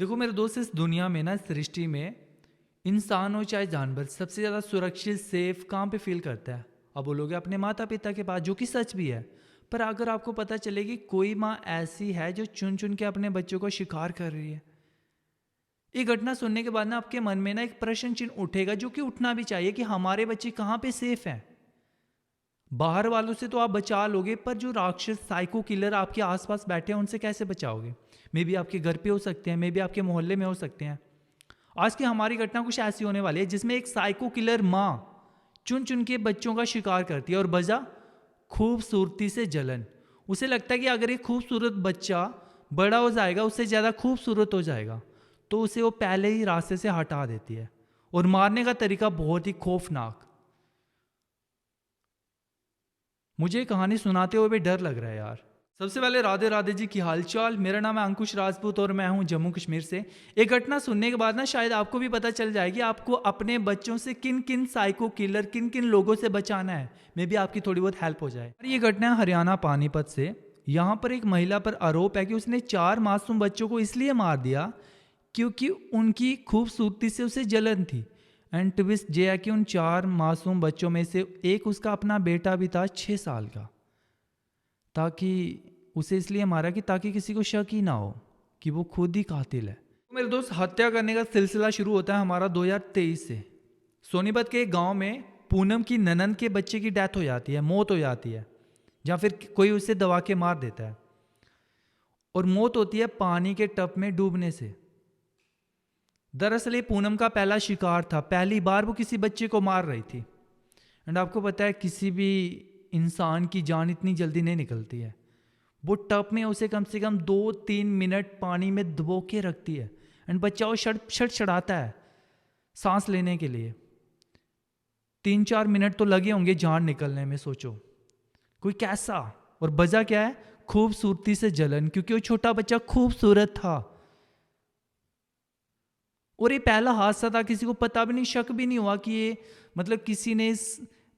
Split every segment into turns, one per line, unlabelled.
देखो मेरे दोस्त, इस दुनिया में ना, इस सृष्टि में इंसान हो चाहे जानवर, सबसे ज़्यादा सुरक्षित सेफ कहाँ पे फील करता है? अब बोलोगे अपने माता पिता के पास, जो कि सच भी है। पर अगर आपको पता चले कि कोई माँ ऐसी है जो चुन चुन के अपने बच्चों को शिकार कर रही है, ये घटना सुनने के बाद ना आपके मन में ना एक प्रश्न चिन्ह उठेगा, जो कि उठना भी चाहिए, कि हमारे बच्चे कहाँ पे सेफ हैं। बाहर वालों से तो आप बचा लोगे, पर जो राक्षस साइको किलर आपके आसपास बैठे हैं उनसे कैसे बचाओगे? मे बी आपके घर पे हो सकते हैं, मे बी आपके मोहल्ले में हो सकते हैं। आज की हमारी घटना कुछ ऐसी होने वाली है जिसमें एक साइको किलर माँ चुन चुन के बच्चों का शिकार करती है, और वजह खूबसूरती से जलन। उसे लगता है कि अगर एक खूबसूरत बच्चा बड़ा हो जाएगा, उससे ज़्यादा खूबसूरत हो जाएगा, तो उसे वो पहले ही रास्ते से हटा देती है। और मारने का तरीका बहुत ही खौफनाक। मुझे ये कहानी सुनाते हुए भी डर लग रहा है यार। सबसे पहले राधे राधे जी, की हालचाल। मेरा नाम है अंकुश राजपूत और मैं हूं जम्मू कश्मीर से। एक घटना सुनने के बाद ना शायद आपको भी पता चल जाए कि आपको अपने बच्चों से किन किन साइको किलर, किन किन लोगों से बचाना है। मे भी आपकी थोड़ी बहुत हेल्प हो जाए। ये घटना है हरियाणा पानीपत से। यहाँ पर एक महिला पर आरोप है कि उसने 4 मासूम बच्चों को इसलिए मार दिया क्योंकि उनकी खूबसूरती से उसे जलन थी। एंड ट्विस्ट ये है कि उन 4 मासूम बच्चों में से एक उसका अपना बेटा भी था, 6 साल का। ताकि उसे इसलिए मारा कि ताकि किसी को शक ही ना हो कि वो खुद ही कातिल है। तो मेरे दोस्त, हत्या करने का सिलसिला शुरू होता है हमारा 2023 से। सोनीपत के एक गांव में पूनम की ननन के बच्चे की डेथ हो जाती है, मौत हो जाती है, या फिर कोई उसे दबा के मार देता है। और मौत होती है पानी के टब में डूबने से। दरअसल ये पूनम का पहला शिकार था, पहली बार वो किसी बच्चे को मार रही थी। एंड आपको पता है किसी भी इंसान की जान इतनी जल्दी नहीं निकलती है। वो टब में उसे कम से कम 2-3 मिनट पानी में डुबो के रखती है। एंड बच्चा वो छड़छड़ाता है सांस लेने के लिए। 3-4 मिनट तो लगे होंगे जान निकलने में, सोचो कोई कैसा। और वजह क्या है? खूबसूरती से जलन, क्योंकि वो छोटा बच्चा खूबसूरत था। और ये पहला हादसा था, किसी को पता भी नहीं, शक भी नहीं हुआ कि ये मतलब किसी ने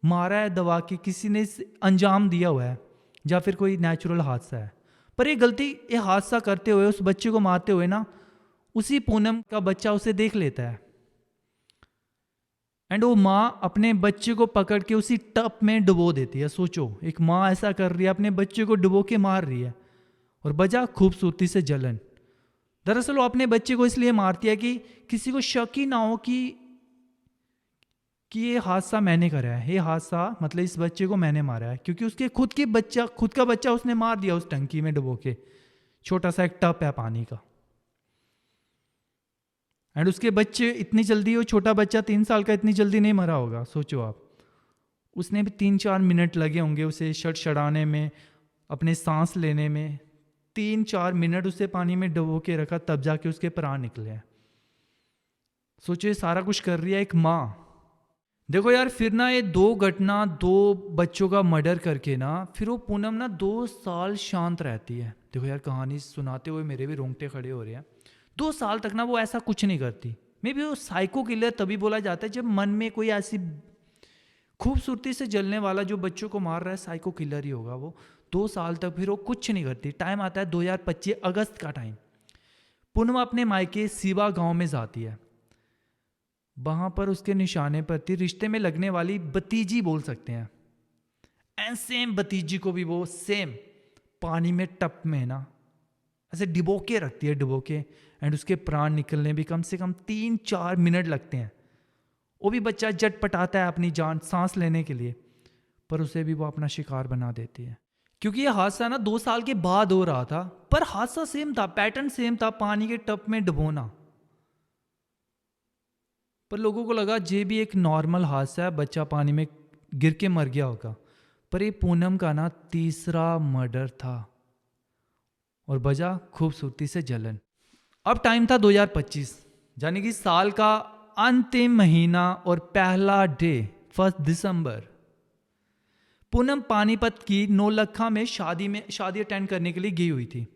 मारा है दबा के, किसी ने अंजाम दिया हुआ है, या फिर कोई नेचुरल हादसा है। पर ये गलती, ये हादसा करते हुए, उस बच्चे को मारते हुए ना, उसी पूनम का बच्चा उसे देख लेता है। एंड वो माँ अपने बच्चे को पकड़ के उसी टब में डुबो देती है। सोचो, एक माँ ऐसा कर रही है, अपने बच्चे को डुबो के मार रही है, और वजह खूबसूरती से जलन। दरअसल वो अपने बच्चे को इसलिए मारती है कि किसी को शक ही ना हो कि ये हादसा मैंने करा है, ये हादसा मतलब इस बच्चे को मैंने मारा है, क्योंकि उसके खुद का बच्चा उसने मार दिया उस टंकी में डुबो के। छोटा सा एक टब है पानी का। एंड उसके बच्चे इतनी जल्दी, वो छोटा बच्चा 3 साल का इतनी जल्दी नहीं मरा होगा। सोचो आप, उसने भी 3-4 मिनट लगे होंगे उसे छड़छड़ाने में, अपने सांस लेने में। 3-4 मिनट उसे पानी में डुबो के रखा, तब जाके उसके प्राण निकले हैं। सोचो, ये सारा कुछ कर रही है एक माँ। देखो यार, फिर ना ये 2 घटना, 2 बच्चों का मर्डर करके ना, फिर वो पूनम ना 2 साल शांत रहती है। देखो यार, कहानी सुनाते हुए मेरे भी रोंगटे खड़े हो रहे हैं। 2 साल तक ना वो ऐसा कुछ नहीं करती। मे बी वो साइको किलर तभी बोला जाता है जब मन में कोई ऐसी खूबसूरती से जलने वाला जो बच्चों को मार रहा है, साइको किलर ही होगा वो। 2 साल तक फिर वो कुछ नहीं करती। टाइम आता है 2025 अगस्त का टाइम। पूनम अपने मायके सीवा गांव में जाती है। वहां पर उसके निशाने पर थी रिश्ते में लगने वाली भतीजी, बोल सकते हैं। एंड सेम भतीजी को भी वो सेम पानी में टप में ना ऐसे डुबो के रखती है, डुबो के। एंड उसके प्राण निकलने भी कम से कम 3-4 मिनट लगते हैं। वो भी बच्चा जट पटाता है अपनी जान, सांस लेने के लिए, पर उसे भी वो अपना शिकार बना देती है। क्योंकि ये हादसा ना 2 साल के बाद हो रहा था, पर हादसा सेम था, पैटर्न सेम था, पानी के टप में डुबोना। पर लोगों को लगा ये भी एक नॉर्मल हादसा है, बच्चा पानी में गिर के मर गया होगा। पर ये पूनम का ना तीसरा मर्डर था, और वजह खूबसूरती से जलन। अब टाइम था 2025, यानी कि साल का अंतिम महीना और पहला डे, 1 दिसंबर। पूनम पानीपत की नौलखा में शादी अटेंड करने के लिए गई हुई थी।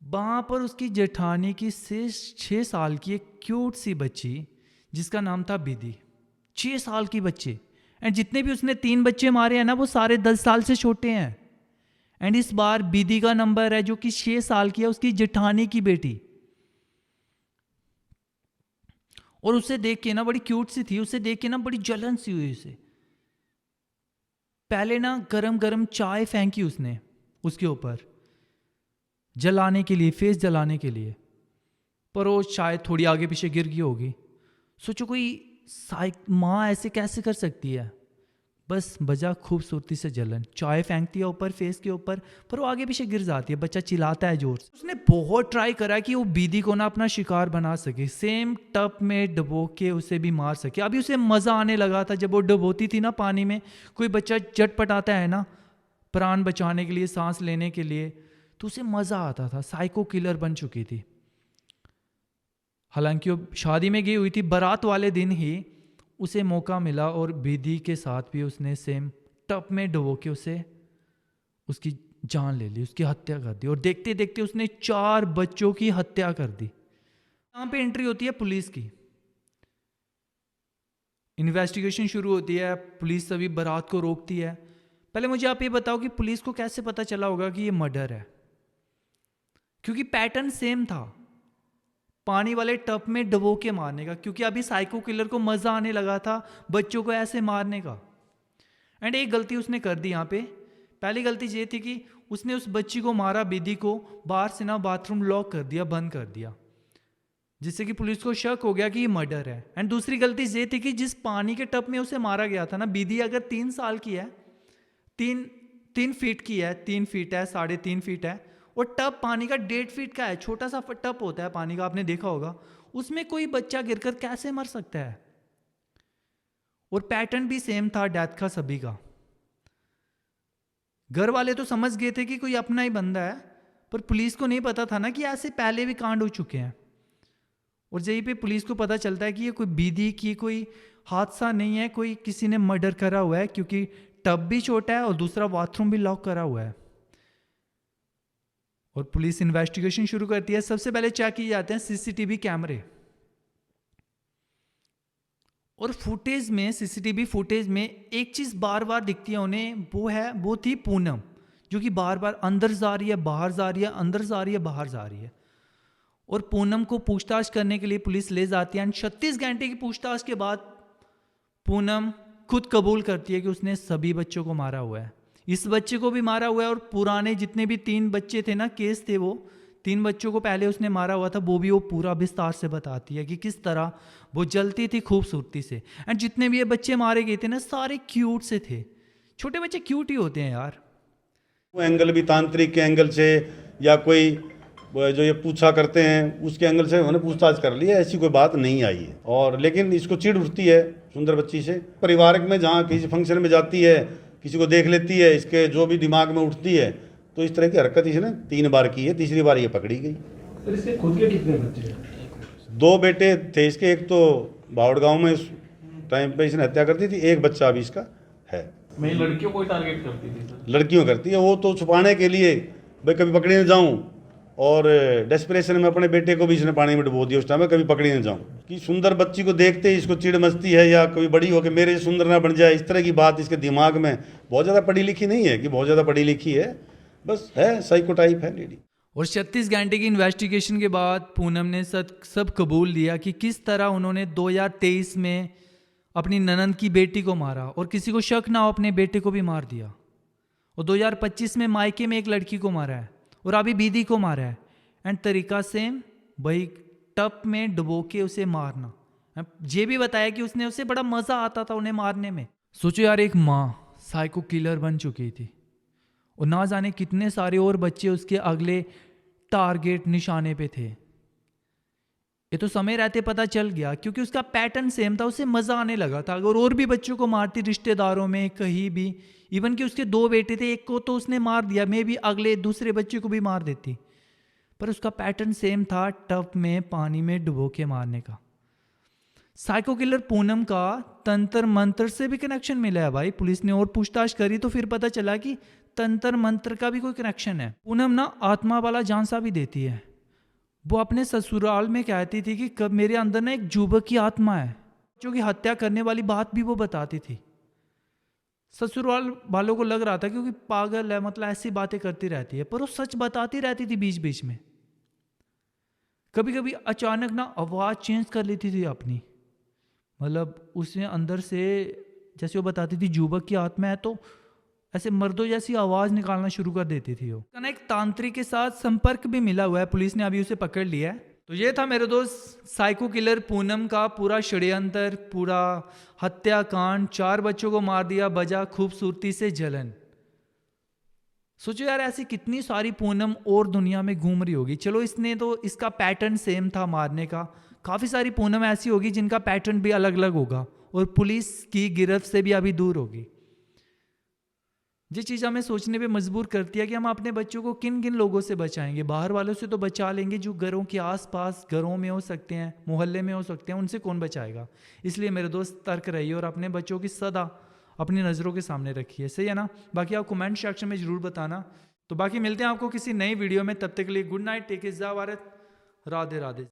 वहां पर उसकी जेठानी की 6 साल की एक क्यूट सी बच्ची, जिसका नाम था बिदी। 6 साल की बच्ची। एंड जितने भी उसने 3 बच्चे मारे हैं ना, वो सारे 10 साल से छोटे हैं। एंड इस बार बिदी का नंबर है, जो कि 6 साल की है, उसकी जेठानी की बेटी। और उसे देख के ना बड़ी क्यूट सी थी, उसे देख के ना बड़ी जलन सी हुई उसे। पहले ना गरम गरम चाय फेंकी उसने उसके ऊपर जलाने के लिए, फेस जलाने के लिए, पर वो शायद थोड़ी आगे पीछे गिर गई होगी। सोचो कोई माँ ऐसे कैसे कर सकती है। बस बजा खूबसूरती से जलन, चाय फेंकती है ऊपर फेस के ऊपर, पर वो आगे पीछे गिर जाती है। बच्चा चिल्लाता है जोर से। उसने बहुत ट्राई करा कि वो बीदी को ना अपना शिकार बना सके, सेम टब में डबो के उसे भी मार सके। अभी उसे मजा आने लगा था जब वो डबोती थी ना पानी में। कोई बच्चा झटपट आता है ना प्राण बचाने के लिए, सांस लेने के लिए, तो उसे मजा आता था। साइको किलर बन चुकी थी। हालांकि वो शादी में गई हुई थी, बारात वाले दिन ही उसे मौका मिला और बीदी के साथ भी उसने सेम टब में डुबो के उसे उसकी जान ले ली, उसकी हत्या कर दी। और देखते देखते उसने 4 बच्चों की हत्या कर दी। यहाँ पे एंट्री होती है पुलिस की, इन्वेस्टिगेशन शुरू होती है। पुलिस सभी बारात को रोकती है। पहले मुझे आप ये बताओ कि पुलिस को कैसे पता चला होगा कि ये मर्डर है? क्योंकि पैटर्न सेम था, पानी वाले टब में डुबो के मारने का। क्योंकि अभी साइको किलर को मजा आने लगा था बच्चों को ऐसे मारने का। एंड एक गलती उसने कर दी यहाँ पे। पहली गलती ये थी कि उसने उस बच्ची को मारा, बीदी को बाहर से ना बाथरूम लॉक कर दिया, बंद कर दिया, जिससे कि पुलिस को शक हो गया कि ये मर्डर है। एंड दूसरी गलती ये थी कि जिस पानी के टब में उसे मारा गया था ना, बीदी अगर 3 साल की है, 3 फीट की है, 3 फीट है, 3.5 फीट है, और टब पानी का 1.5 फीट का है। छोटा सा टब होता है पानी का, आपने देखा होगा। उसमें कोई बच्चा गिरकर कैसे मर सकता है? और पैटर्न भी सेम था डेथ का सभी का। घर वाले तो समझ गए थे कि कोई अपना ही बंदा है, पर पुलिस को नहीं पता था ना कि ऐसे पहले भी कांड हो चुके हैं। और यहीं पे पुलिस को पता चलता है कि ये कोई बीदी की कोई हादसा नहीं है, कोई किसी ने मर्डर करा हुआ है, क्योंकि टब भी छोटा है और दूसरा बाथरूम भी लॉक करा हुआ है। और पुलिस इन्वेस्टिगेशन शुरू करती है। सबसे पहले चेक किए जाते हैं सीसीटीवी कैमरे। और फुटेज में, सीसीटीवी फुटेज में एक चीज बार बार दिखती है उन्हें, वो थी पूनम, जो कि बार बार अंदर जा रही है, बाहर जा रही है, अंदर जा रही है, बाहर जा रही है। और पूनम को पूछताछ करने के लिए पुलिस ले जाती है। 36 घंटे की पूछताछ के बाद पूनम खुद कबूल करती है कि उसने सभी बच्चों को मारा हुआ है। इस बच्चे को भी मारा हुआ है, और पुराने जितने भी 3 बच्चे थे ना, केस थे, वो 3 बच्चों को पहले उसने मारा हुआ था, वो भी वो पूरा विस्तार से बताती है कि किस तरह वो जलती थी खूबसूरती से। एंड जितने भी ये बच्चे मारे गए थे ना, सारे क्यूट से थे। छोटे बच्चे क्यूट ही होते हैं यार।
वो एंगल भी तांत्रिक के एंगल से, या कोई जो ये पूछा करते हैं उसके एंगल से उन्होंने पूछताछ कर ली है। ऐसी कोई बात नहीं आई है। और लेकिन इसको चिढ़ उठती है सुंदर बच्ची से। पारिवारिक में जहाँ किसी फंक्शन में जाती है, किसी को देख लेती है, इसके जो भी दिमाग में उठती है, तो इस तरह की हरकत इसने 3 बार की है। तीसरी बार ये पकड़ी गई।
सर, इसके खुद के कितने बच्चे हैं?
2 बेटे थे इसके। एक तो बावड़ गांव में इस टाइम पे इसने हत्या कर दी थी। एक बच्चा अभी इसका है।
मैं लड़कियों को टारगेट करती थी सर।
लड़कियों करती है वो, तो छुपाने के लिए भाई कभी पकड़े न जाऊं, और डेस्परेशन में अपने बेटे को भी इसने पानी में डुबो दिया उस टाइम में, कभी पकड़ी न जाऊं। कि सुंदर बच्ची को देखते ही इसको चिढ़ मचती है, या कभी बड़ी हो के मेरे सुंदर ना बन जाए, इस तरह की बात इसके दिमाग में। बहुत ज़्यादा पढ़ी लिखी नहीं है कि बहुत ज़्यादा पढ़ी लिखी है, बस है साइको टाइप है लेडी।
और 36 घंटे की इन्वेस्टिगेशन के बाद पूनम ने सब कबूल लिया कि किस तरह उन्होंने 2023 में अपनी ननंद की बेटी को मारा, और किसी को शक ना हो अपने बेटे को भी मार दिया। और 2025 में मायके में एक लड़की को मारा है, और अभी बीदी को मारा है। एंड तरीका सेम, वही टब में डुबो के उसे मारना। ये भी बताया कि उसे बड़ा मजा आता था उन्हें मारने में। सोचो यार, एक माँ साइको किलर बन चुकी थी, और ना जाने कितने सारे और बच्चे उसके अगले टारगेट निशाने पे थे। ये तो समय रहते पता चल गया, क्योंकि उसका पैटर्न सेम था। उसे मजा आने लगा था अगर और भी बच्चों को मारती, रिश्तेदारों में कहीं भी। इवन कि उसके 2 बेटे थे, एक को तो उसने मार दिया, मैं भी अगले दूसरे बच्चे को भी मार देती। पर उसका पैटर्न सेम था, टब में पानी में डुबो के मारने का। साइको किलर पूनम का तंत्र मंत्र से भी कनेक्शन मिला है भाई। पुलिस ने और पूछताछ करी तो फिर पता चला कि तंत्र मंत्र का भी कोई कनेक्शन है। पूनम ना आत्मा वाला झांसा भी देती है। वो अपने ससुराल में कहती थी कि कब मेरे अंदर ना एक जुबक की आत्मा है, जो कि हत्या करने वाली बात भी वो बताती थी। ससुराल वालों को लग रहा था क्योंकि पागल है, मतलब ऐसी बातें करती रहती है, पर वो सच बताती रहती थी बीच बीच में। कभी कभी अचानक ना आवाज चेंज कर लेती थी अपनी, मतलब उसने अंदर से, जैसे वो बताती थी युवक की आत्मा है, तो ऐसे मर्दों जैसी आवाज़ निकालना शुरू कर देती थी वो। एक तांत्रिक के साथ संपर्क भी मिला हुआ है, पुलिस ने अभी उसे पकड़ लिया है। तो ये था मेरे दोस्त साइको किलर पूनम का पूरा षड्यंत्र, पूरा हत्याकांड। 4 बच्चों को मार दिया, बजा खूबसूरती से जलन। सोचो यार, ऐसी कितनी सारी पूनम और दुनिया में घूम रही होगी। चलो इसने तो, इसका पैटर्न सेम था मारने का, काफ़ी सारी पूनम ऐसी होगी जिनका पैटर्न भी अलग अलग होगा और पुलिस की गिरफ्त से भी अभी दूर होगी। ये चीज़ हमें सोचने पे मजबूर करती है कि हम अपने बच्चों को किन किन लोगों से बचाएंगे। बाहर वालों से तो बचा लेंगे, जो घरों के आसपास घरों में हो सकते हैं, मोहल्ले में हो सकते हैं, उनसे कौन बचाएगा। इसलिए मेरे दोस्त तर्क रहिए और अपने बच्चों की सदा अपनी नज़रों के सामने रखिए, सही है ना। बाकी आप कमेंट सेक्शन में ज़रूर बताना। तो बाकी मिलते हैं आपको किसी नई वीडियो में, तब तक के लिए गुड नाइट, टेक केयर, जय भारत, राधे राधे।